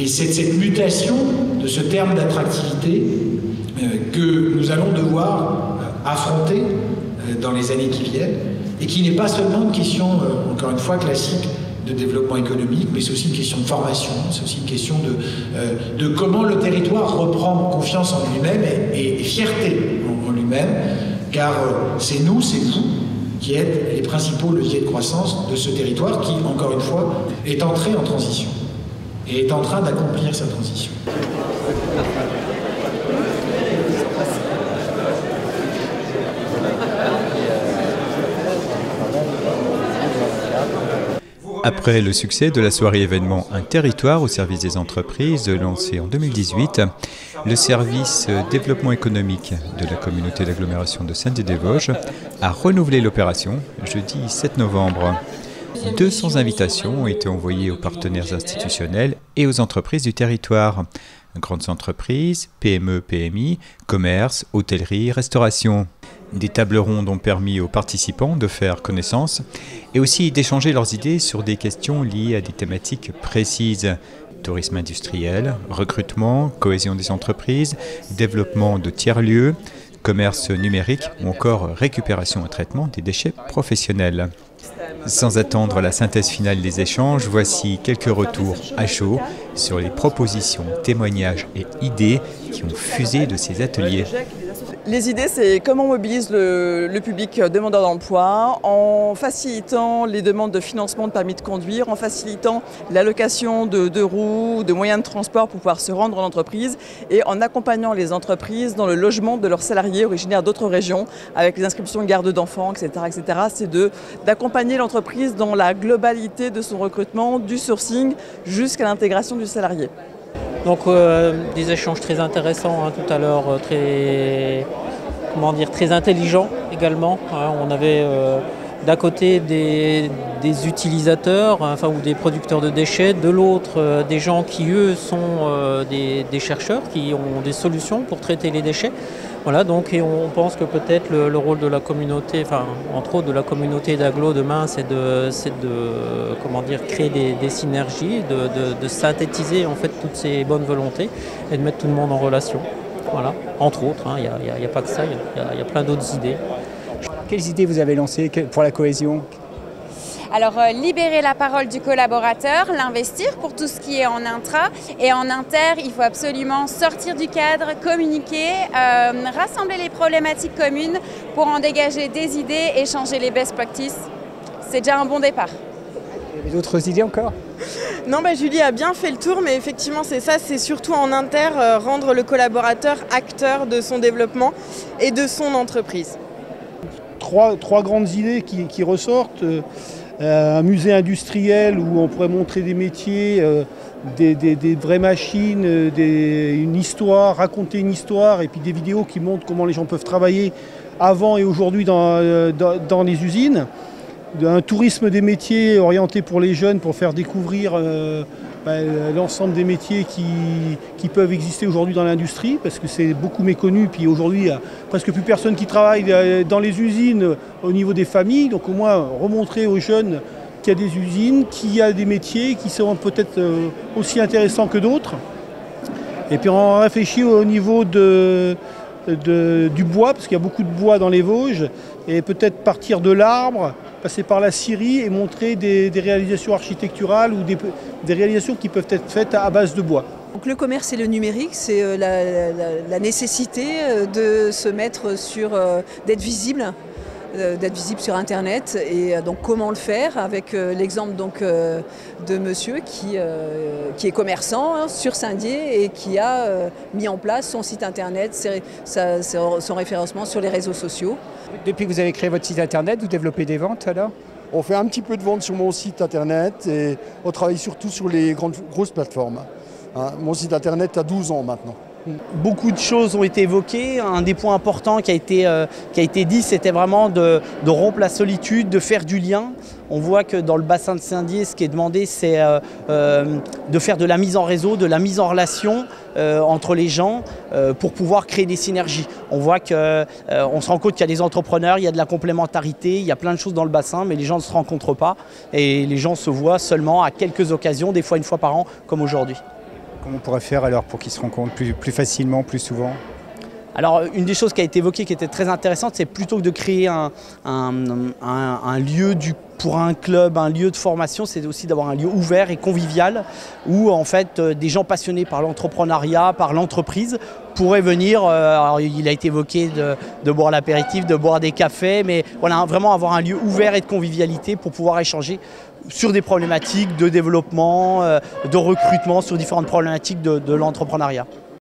Et c'est cette mutation de ce terme d'attractivité que nous allons devoir affronter dans les années qui viennent, et qui n'est pas seulement une question, encore une fois, classique de développement économique, mais c'est aussi une question de formation, c'est aussi une question de comment le territoire reprend confiance en lui-même et fierté en lui-même, car c'est nous, c'est vous, qui êtes les principaux leviers de croissance de ce territoire qui, encore une fois, est entré en transition et est en train d'accomplir sa transition. Après le succès de la soirée événement Un territoire au service des entreprises lancée en 2018, le service développement économique de la communauté d'agglomération de Saint-Dié-des-Vosges a renouvelé l'opération jeudi 7 novembre. 200 invitations ont été envoyées aux partenaires institutionnels et aux entreprises du territoire. Grandes entreprises, PME, PMI, commerce, hôtellerie, restauration. Des tables rondes ont permis aux participants de faire connaissance et aussi d'échanger leurs idées sur des questions liées à des thématiques précises. Tourisme industriel, recrutement, cohésion des entreprises, développement de tiers-lieux, commerce numérique ou encore récupération et traitement des déchets professionnels. Sans attendre la synthèse finale des échanges, voici quelques retours à chaud sur les propositions, témoignages et idées qui ont fusé de ces ateliers. Les idées, c'est comment on mobilise le public demandeur d'emploi en facilitant les demandes de financement de permis de conduire, en facilitant l'allocation de deux roues, de moyens de transport pour pouvoir se rendre en entreprise et en accompagnant les entreprises dans le logement de leurs salariés originaires d'autres régions avec les inscriptions de garde d'enfants, etc. C'est d'accompagner l'entreprise dans la globalité de son recrutement, du sourcing jusqu'à l'intégration du salarié. Donc des échanges très intéressants tout à l'heure, très intelligents également. On avait d'un côté des utilisateurs ou des producteurs de déchets, de l'autre des gens qui eux sont des chercheurs qui ont des solutions pour traiter les déchets. Voilà, donc et on pense que peut-être le rôle de la communauté, entre autres de la communauté d'agglo demain, c'est de créer des synergies, de synthétiser en fait toutes ces bonnes volontés et de mettre tout le monde en relation. Voilà, entre autres, il n'y a pas que ça, il y a plein d'autres idées. Quelles idées vous avez lancées pour la cohésion ? Alors, libérer la parole du collaborateur, l'investir pour tout ce qui est en intra. Et en inter, il faut absolument sortir du cadre, communiquer, rassembler les problématiques communes pour en dégager des idées et changer les best practices. C'est déjà un bon départ. Il y avait d'autres idées encore ? Non, Julie a bien fait le tour, mais effectivement c'est ça, c'est surtout en inter, rendre le collaborateur acteur de son développement et de son entreprise. Trois grandes idées qui ressortent. Un musée industriel où on pourrait montrer des métiers, des vraies machines, une histoire, raconter une histoire et puis des vidéos qui montrent comment les gens peuvent travailler avant et aujourd'hui dans les usines. Un tourisme des métiers orienté pour les jeunes pour faire découvrir l'ensemble des métiers qui peuvent exister aujourd'hui dans l'industrie parce que c'est beaucoup méconnu. Puis aujourd'hui, il n'y a presque plus personne qui travaille dans les usines au niveau des familles. Donc au moins remontrer aux jeunes qu'il y a des usines, qu'il y a des métiers qui sont peut-être aussi intéressants que d'autres. Et puis on réfléchit au niveau du bois, parce qu'il y a beaucoup de bois dans les Vosges, et peut-être partir de l'arbre, passer par la scierie et montrer des réalisations architecturales ou des réalisations qui peuvent être faites à base de bois. Donc le commerce et le numérique, c'est la nécessité de se mettre d'être visible sur Internet. Et donc comment le faire avec l'exemple de monsieur qui est commerçant sur Saint-Dié et qui a mis en place son site Internet, son référencement sur les réseaux sociaux. Depuis que vous avez créé votre site Internet, vous développez des ventes alors ? On fait un petit peu de ventes sur mon site Internet et on travaille surtout sur les grosses plateformes. Mon site Internet a 12 ans maintenant. Beaucoup de choses ont été évoquées. Un des points importants qui a été dit, c'était vraiment de rompre la solitude, de faire du lien. On voit que dans le bassin de Saint-Dié, ce qui est demandé, c'est de faire de la mise en réseau, de la mise en relation entre les gens pour pouvoir créer des synergies. On voit on se rend compte qu'il y a des entrepreneurs, il y a de la complémentarité, il y a plein de choses dans le bassin, mais les gens ne se rencontrent pas et les gens se voient seulement à quelques occasions, des fois une fois par an, comme aujourd'hui. Comment on pourrait faire alors pour qu'ils se rencontrent plus facilement, plus souvent? Alors une des choses qui a été évoquée qui était très intéressante, c'est plutôt que de créer un lieu pour un club, un lieu de formation, c'est aussi d'avoir un lieu ouvert et convivial où en fait des gens passionnés par l'entrepreneuriat, par l'entreprise pourraient venir, alors il a été évoqué de boire l'apéritif, de boire des cafés, mais voilà, vraiment avoir un lieu ouvert et de convivialité pour pouvoir échanger sur des problématiques de développement, de recrutement, sur différentes problématiques de l'entrepreneuriat.